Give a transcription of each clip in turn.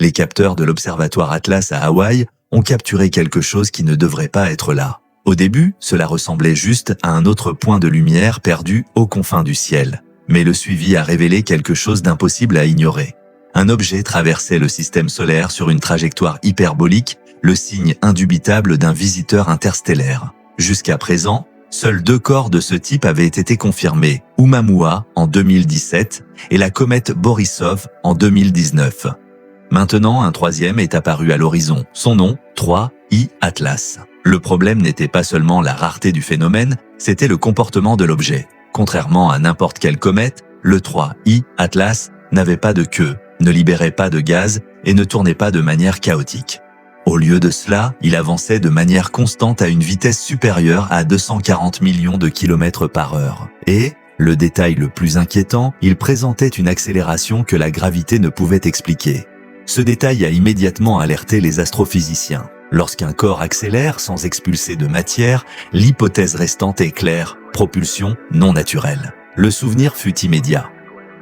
Les capteurs de l'observatoire Atlas à Hawaï ont capturé quelque chose qui ne devrait pas être là. Au début, cela ressemblait juste à un autre point de lumière perdu aux confins du ciel. Mais le suivi a révélé quelque chose d'impossible à ignorer. Un objet traversait le système solaire sur une trajectoire hyperbolique, le signe indubitable d'un visiteur interstellaire. Jusqu'à présent, seuls 2 corps de ce type avaient été confirmés, Oumuamua en 2017 et la comète Borisov en 2019. Maintenant, un 3e est apparu à l'horizon, son nom, 3I Atlas. Le problème n'était pas seulement la rareté du phénomène, c'était le comportement de l'objet. Contrairement à n'importe quelle comète, le 3I Atlas n'avait pas de queue, ne libérait pas de gaz et ne tournait pas de manière chaotique. Au lieu de cela, il avançait de manière constante à une vitesse supérieure à 240 millions de kilomètres par heure. Et, le détail le plus inquiétant, il présentait une accélération que la gravité ne pouvait expliquer. Ce détail a immédiatement alerté les astrophysiciens. Lorsqu'un corps accélère sans expulser de matière, l'hypothèse restante est claire, propulsion non naturelle. Le souvenir fut immédiat.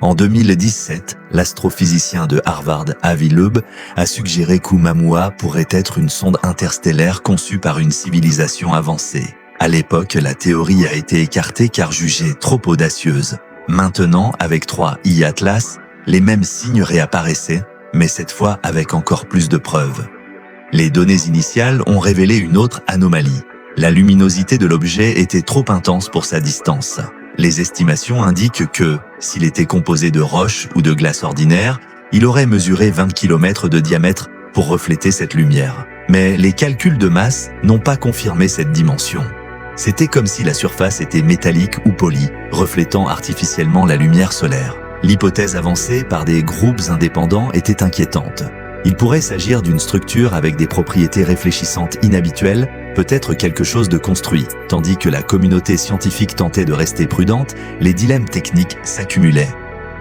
En 2017, l'astrophysicien de Harvard, Avi Loeb, a suggéré qu'Oumuamua pourrait être une sonde interstellaire conçue par une civilisation avancée. À l'époque, la théorie a été écartée car jugée trop audacieuse. Maintenant, avec 3I Atlas, les mêmes signes réapparaissaient, mais cette fois avec encore plus de preuves. Les données initiales ont révélé une autre anomalie. La luminosité de l'objet était trop intense pour sa distance. Les estimations indiquent que, s'il était composé de roches ou de glace ordinaire, il aurait mesuré 20 km de diamètre pour refléter cette lumière. Mais les calculs de masse n'ont pas confirmé cette dimension. C'était comme si la surface était métallique ou polie, reflétant artificiellement la lumière solaire. L'hypothèse avancée par des groupes indépendants était inquiétante. Il pourrait s'agir d'une structure avec des propriétés réfléchissantes inhabituelles, peut-être quelque chose de construit. Tandis que la communauté scientifique tentait de rester prudente, les dilemmes techniques s'accumulaient.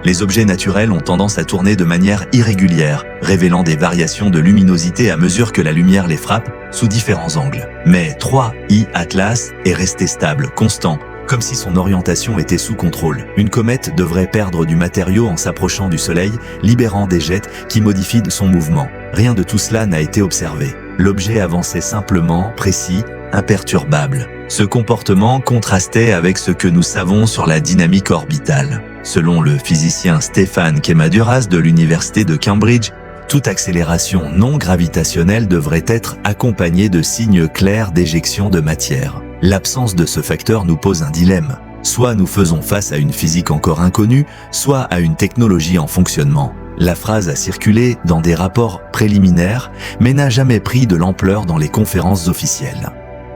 Les objets naturels ont tendance à tourner de manière irrégulière, révélant des variations de luminosité à mesure que la lumière les frappe, sous différents angles. Mais 3I Atlas est resté stable, constant, comme si son orientation était sous contrôle. Une comète devrait perdre du matériau en s'approchant du Soleil, libérant des jets qui modifient son mouvement. Rien de tout cela n'a été observé. L'objet avançait simplement, précis, imperturbable. Ce comportement contrastait avec ce que nous savons sur la dynamique orbitale. Selon le physicien Stéphane Kemaduras de l'université de Cambridge, toute accélération non gravitationnelle devrait être accompagnée de signes clairs d'éjection de matière. L'absence de ce facteur nous pose un dilemme. Soit nous faisons face à une physique encore inconnue, soit à une technologie en fonctionnement. La phrase a circulé dans des rapports préliminaires, mais n'a jamais pris de l'ampleur dans les conférences officielles.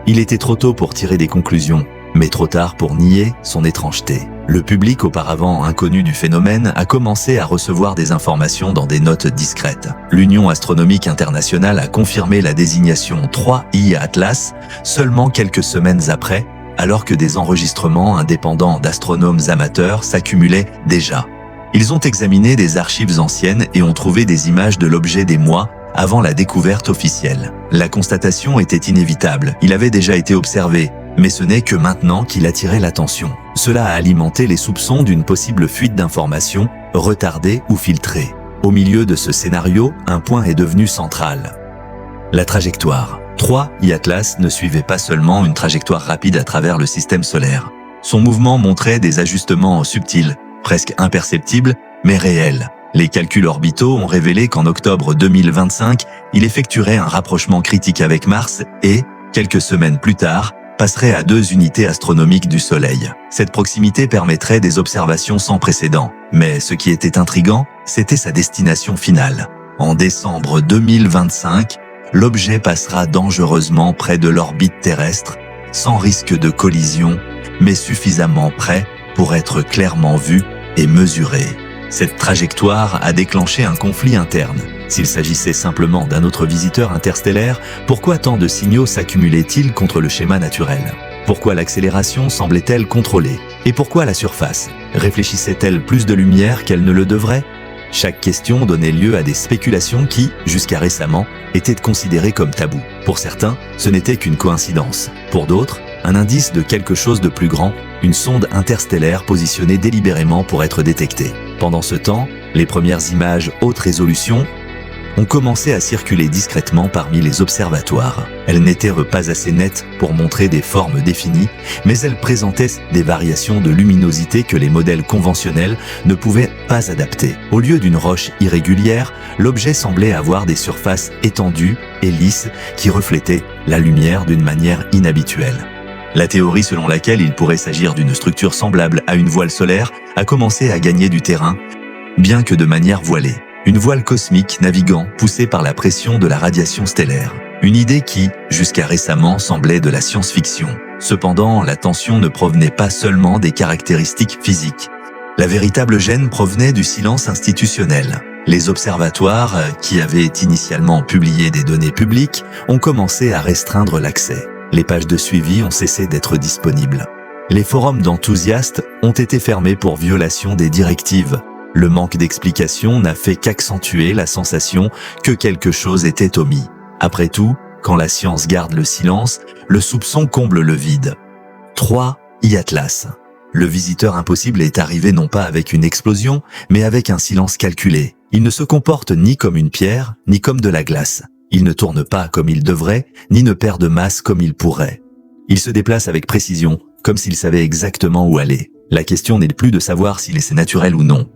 Il était trop tôt pour tirer des conclusions, mais trop tard pour nier son étrangeté. Le public auparavant inconnu du phénomène a commencé à recevoir des informations dans des notes discrètes. L'Union astronomique internationale a confirmé la désignation 3I Atlas seulement quelques semaines après, alors que des enregistrements indépendants d'astronomes amateurs s'accumulaient déjà. Ils ont examiné des archives anciennes et ont trouvé des images de l'objet des mois avant la découverte officielle. La constatation était inévitable, il avait déjà été observé, mais ce n'est que maintenant qu'il attirait l'attention. Cela a alimenté les soupçons d'une possible fuite d'informations, retardée ou filtrée. Au milieu de ce scénario, un point est devenu central. La trajectoire. 3I Atlas ne suivait pas seulement une trajectoire rapide à travers le système solaire. Son mouvement montrait des ajustements subtils, presque imperceptibles, mais réels. Les calculs orbitaux ont révélé qu'en octobre 2025, il effectuerait un rapprochement critique avec Mars et, quelques semaines plus tard, passerait à 2 unités astronomiques du Soleil. Cette proximité permettrait des observations sans précédent. Mais ce qui était intriguant, c'était sa destination finale. En décembre 2025, l'objet passera dangereusement près de l'orbite terrestre, sans risque de collision, mais suffisamment près pour être clairement vu et mesuré. Cette trajectoire a déclenché un conflit interne. S'il s'agissait simplement d'un autre visiteur interstellaire, pourquoi tant de signaux s'accumulaient-ils contre le schéma naturel? Pourquoi l'accélération semblait-elle contrôlée? Et pourquoi la surface? Réfléchissait-elle plus de lumière qu'elle ne le devrait? Chaque question donnait lieu à des spéculations qui, jusqu'à récemment, étaient considérées comme tabous. Pour certains, ce n'était qu'une coïncidence. Pour d'autres, un indice de quelque chose de plus grand, une sonde interstellaire positionnée délibérément pour être détectée. Pendant ce temps, les premières images haute résolution ont commencé à circuler discrètement parmi les observatoires. Elles n'étaient pas assez nettes pour montrer des formes définies, mais elles présentaient des variations de luminosité que les modèles conventionnels ne pouvaient pas adapter. Au lieu d'une roche irrégulière, l'objet semblait avoir des surfaces étendues et lisses qui reflétaient la lumière d'une manière inhabituelle. La théorie selon laquelle il pourrait s'agir d'une structure semblable à une voile solaire a commencé à gagner du terrain, bien que de manière voilée. Une voile cosmique naviguant poussée par la pression de la radiation stellaire. Une idée qui, jusqu'à récemment, semblait de la science-fiction. Cependant, la tension ne provenait pas seulement des caractéristiques physiques. La véritable gêne provenait du silence institutionnel. Les observatoires, qui avaient initialement publié des données publiques, ont commencé à restreindre l'accès. Les pages de suivi ont cessé d'être disponibles. Les forums d'enthousiastes ont été fermés pour violation des directives. Le manque d'explication n'a fait qu'accentuer la sensation que quelque chose était omis. Après tout, quand la science garde le silence, le soupçon comble le vide. 3. E-Atlas. Le visiteur impossible est arrivé non pas avec une explosion, mais avec un silence calculé. Il ne se comporte ni comme une pierre, ni comme de la glace. Il ne tourne pas comme il devrait, ni ne perd de masse comme il pourrait. Il se déplace avec précision, comme s'il savait exactement où aller. La question n'est plus de savoir s'il est naturel ou non.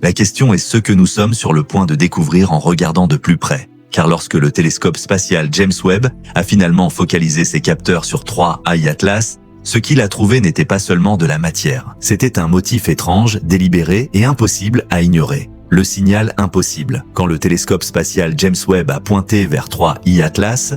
La question est ce que nous sommes sur le point de découvrir en regardant de plus près. Car lorsque le télescope spatial James Webb a finalement focalisé ses capteurs sur 3I Atlas, ce qu'il a trouvé n'était pas seulement de la matière. C'était un motif étrange, délibéré et impossible à ignorer. Le signal impossible. Quand le télescope spatial James Webb a pointé vers 3I Atlas,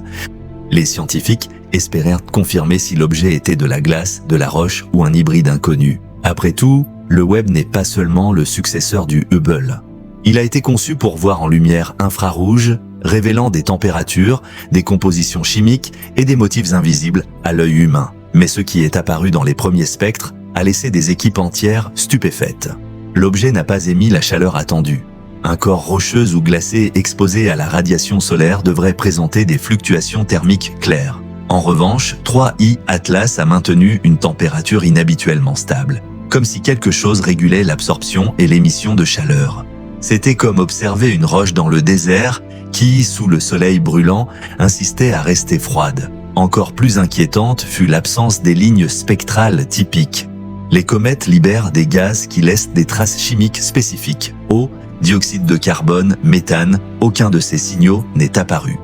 les scientifiques espérèrent confirmer si l'objet était de la glace, de la roche ou un hybride inconnu. Après tout, le Webb n'est pas seulement le successeur du Hubble. Il a été conçu pour voir en lumière infrarouge, révélant des températures, des compositions chimiques et des motifs invisibles à l'œil humain. Mais ce qui est apparu dans les premiers spectres a laissé des équipes entières stupéfaites. L'objet n'a pas émis la chaleur attendue. Un corps rocheux ou glacé exposé à la radiation solaire devrait présenter des fluctuations thermiques claires. En revanche, 3I Atlas a maintenu une température inhabituellement stable, comme si quelque chose régulait l'absorption et l'émission de chaleur. C'était comme observer une roche dans le désert qui, sous le soleil brûlant, insistait à rester froide. Encore plus inquiétante fut l'absence des lignes spectrales typiques. Les comètes libèrent des gaz qui laissent des traces chimiques spécifiques. Eau, dioxyde de carbone, méthane, aucun de ces signaux n'est apparu.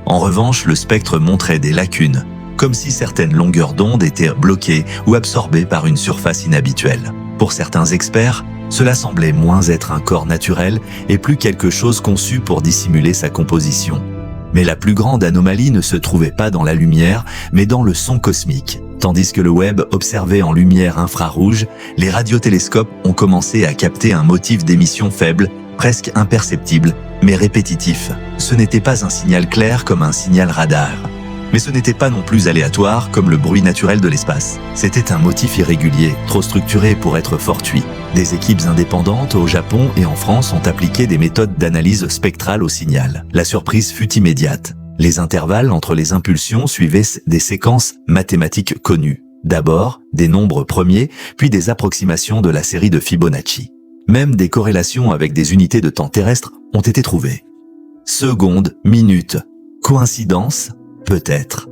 En revanche, le spectre montrait des lacunes, comme si certaines longueurs d'onde étaient bloquées ou absorbées par une surface inhabituelle. Pour certains experts, cela semblait moins être un corps naturel et plus quelque chose conçu pour dissimuler sa composition. Mais la plus grande anomalie ne se trouvait pas dans la lumière, mais dans le son cosmique. Tandis que le Webb observait en lumière infrarouge, les radiotélescopes ont commencé à capter un motif d'émission faible, presque imperceptible, mais répétitif. Ce n'était pas un signal clair comme un signal radar. Mais ce n'était pas non plus aléatoire comme le bruit naturel de l'espace. C'était un motif irrégulier, trop structuré pour être fortuit. Des équipes indépendantes au Japon et en France ont appliqué des méthodes d'analyse spectrale au signal. La surprise fut immédiate. Les intervalles entre les impulsions suivaient des séquences mathématiques connues. D'abord, des nombres premiers, puis des approximations de la série de Fibonacci. Même des corrélations avec des unités de temps terrestres ont été trouvées. Secondes, minutes. Coïncidence ? Peut-être.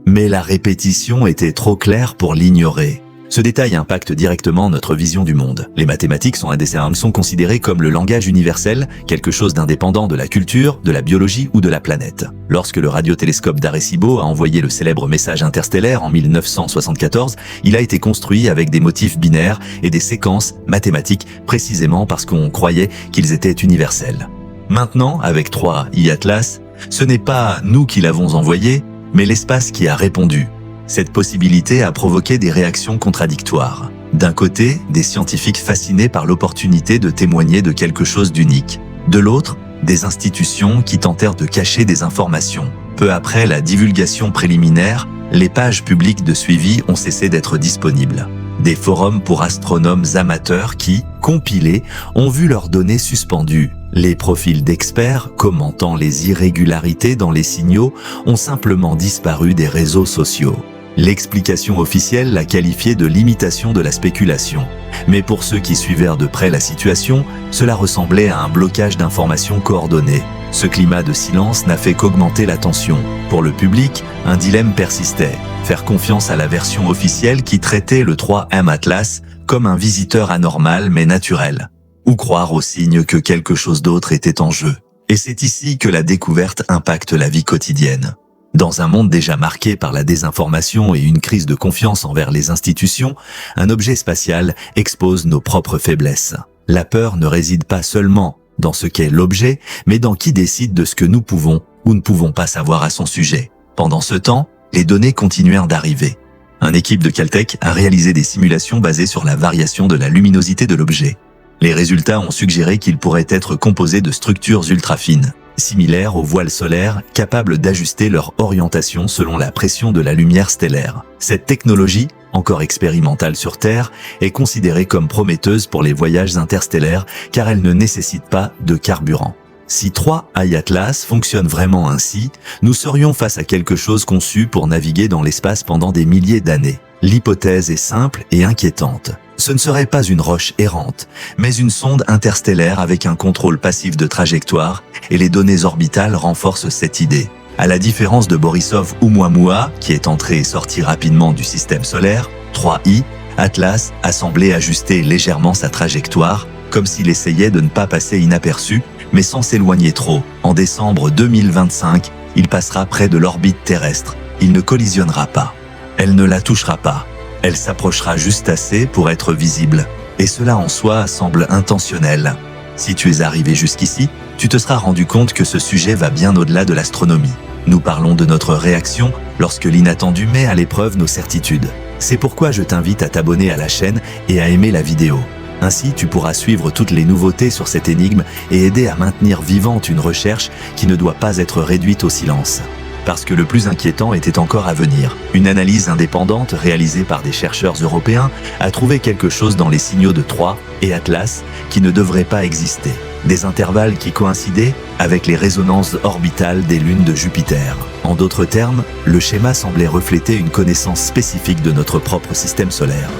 Mais la répétition était trop claire pour l'ignorer. Ce détail impacte directement notre vision du monde. Les mathématiques sont considérées comme le langage universel, quelque chose d'indépendant de la culture, de la biologie ou de la planète. Lorsque le radiotélescope d'Arecibo a envoyé le célèbre message interstellaire en 1974, il a été construit avec des motifs binaires et des séquences mathématiques précisément parce qu'on croyait qu'ils étaient universels. Maintenant, avec 3I Atlas, ce n'est pas nous qui l'avons envoyé, mais l'espace qui a répondu. Cette possibilité a provoqué des réactions contradictoires. D'un côté, des scientifiques fascinés par l'opportunité de témoigner de quelque chose d'unique. De l'autre, des institutions qui tentèrent de cacher des informations. Peu après la divulgation préliminaire, les pages publiques de suivi ont cessé d'être disponibles. Des forums pour astronomes amateurs qui, compilés, ont vu leurs données suspendues. Les profils d'experts commentant les irrégularités dans les signaux ont simplement disparu des réseaux sociaux. L'explication officielle l'a qualifié de limitation de la spéculation. Mais pour ceux qui suivirent de près la situation, cela ressemblait à un blocage d'informations coordonnées. Ce climat de silence n'a fait qu'augmenter la tension. Pour le public, un dilemme persistait. Faire confiance à la version officielle qui traitait le 3M Atlas comme un visiteur anormal mais naturel. Ou croire aux signes que quelque chose d'autre était en jeu. Et c'est ici que la découverte impacte la vie quotidienne. Dans un monde déjà marqué par la désinformation et une crise de confiance envers les institutions, un objet spatial expose nos propres faiblesses. La peur ne réside pas seulement dans ce qu'est l'objet, mais dans qui décide de ce que nous pouvons ou ne pouvons pas savoir à son sujet. Pendant ce temps, les données continuèrent d'arriver. Une équipe de Caltech a réalisé des simulations basées sur la variation de la luminosité de l'objet. Les résultats ont suggéré qu'il pourrait être composé de structures ultra fines, similaires aux voiles solaires, capables d'ajuster leur orientation selon la pression de la lumière stellaire. Cette technologie, encore expérimentale sur Terre, est considérée comme prometteuse pour les voyages interstellaires car elle ne nécessite pas de carburant. Si 3I Atlas fonctionne vraiment ainsi, nous serions face à quelque chose conçu pour naviguer dans l'espace pendant des milliers d'années. L'hypothèse est simple et inquiétante. Ce ne serait pas une roche errante, mais une sonde interstellaire avec un contrôle passif de trajectoire, et les données orbitales renforcent cette idée. À la différence de Borisov Oumuamua, qui est entré et sorti rapidement du système solaire, 3I, Atlas a semblé ajuster légèrement sa trajectoire, comme s'il essayait de ne pas passer inaperçu, mais sans s'éloigner trop. En décembre 2025, il passera près de l'orbite terrestre. Il ne collisionnera pas. Elle ne la touchera pas. Elle s'approchera juste assez pour être visible. Et cela en soi semble intentionnel. Si tu es arrivé jusqu'ici, tu te seras rendu compte que ce sujet va bien au-delà de l'astronomie. Nous parlons de notre réaction lorsque l'inattendu met à l'épreuve nos certitudes. C'est pourquoi je t'invite à t'abonner à la chaîne et à aimer la vidéo. Ainsi, tu pourras suivre toutes les nouveautés sur cette énigme et aider à maintenir vivante une recherche qui ne doit pas être réduite au silence. Parce que le plus inquiétant était encore à venir. Une analyse indépendante réalisée par des chercheurs européens a trouvé quelque chose dans les signaux de 3 et Atlas qui ne devrait pas exister. Des intervalles qui coïncidaient avec les résonances orbitales des lunes de Jupiter. En d'autres termes, le schéma semblait refléter une connaissance spécifique de notre propre système solaire.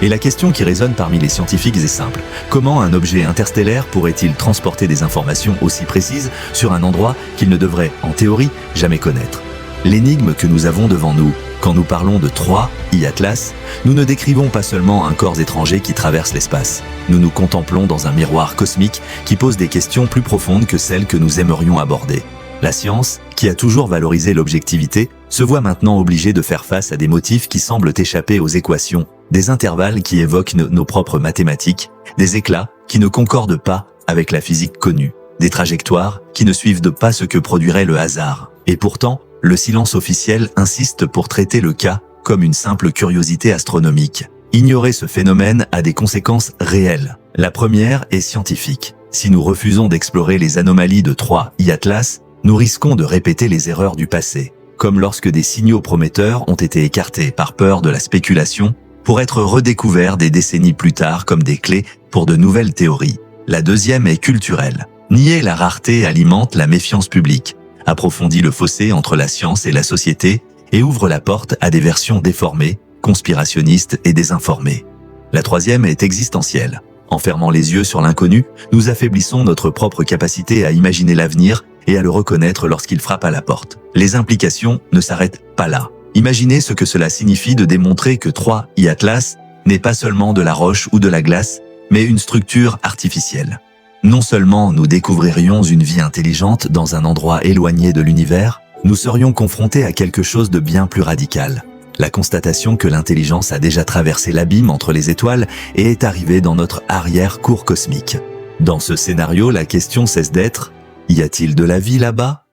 Et la question qui résonne parmi les scientifiques est simple. Comment un objet interstellaire pourrait-il transporter des informations aussi précises sur un endroit qu'il ne devrait, en théorie, jamais connaître? L'énigme que nous avons devant nous, quand nous parlons de 3I Atlas, nous ne décrivons pas seulement un corps étranger qui traverse l'espace. Nous nous contemplons dans un miroir cosmique qui pose des questions plus profondes que celles que nous aimerions aborder. La science, qui a toujours valorisé l'objectivité, se voit maintenant obligée de faire face à des motifs qui semblent échapper aux équations, des intervalles qui évoquent nos propres mathématiques, des éclats qui ne concordent pas avec la physique connue, des trajectoires qui ne suivent pas ce que produirait le hasard. Et pourtant, le silence officiel insiste pour traiter le cas comme une simple curiosité astronomique. Ignorer ce phénomène a des conséquences réelles. La première est scientifique. Si nous refusons d'explorer les anomalies de 3I Atlas, nous risquons de répéter les erreurs du passé, comme lorsque des signaux prometteurs ont été écartés par peur de la spéculation, pour être redécouverts des décennies plus tard comme des clés pour de nouvelles théories. La deuxième est culturelle. Nier la rareté alimente la méfiance publique, approfondit le fossé entre la science et la société et ouvre la porte à des versions déformées, conspirationnistes et désinformées. La troisième est existentielle. En fermant les yeux sur l'inconnu, nous affaiblissons notre propre capacité à imaginer l'avenir et à le reconnaître lorsqu'il frappe à la porte. Les implications ne s'arrêtent pas là. Imaginez ce que cela signifie de démontrer que 3I Atlas n'est pas seulement de la roche ou de la glace, mais une structure artificielle. Non seulement nous découvririons une vie intelligente dans un endroit éloigné de l'univers, nous serions confrontés à quelque chose de bien plus radical. La constatation que l'intelligence a déjà traversé l'abîme entre les étoiles et est arrivée dans notre arrière-cour cosmique. Dans ce scénario, la question cesse d'être « Y a-t-il de la vie là-bas »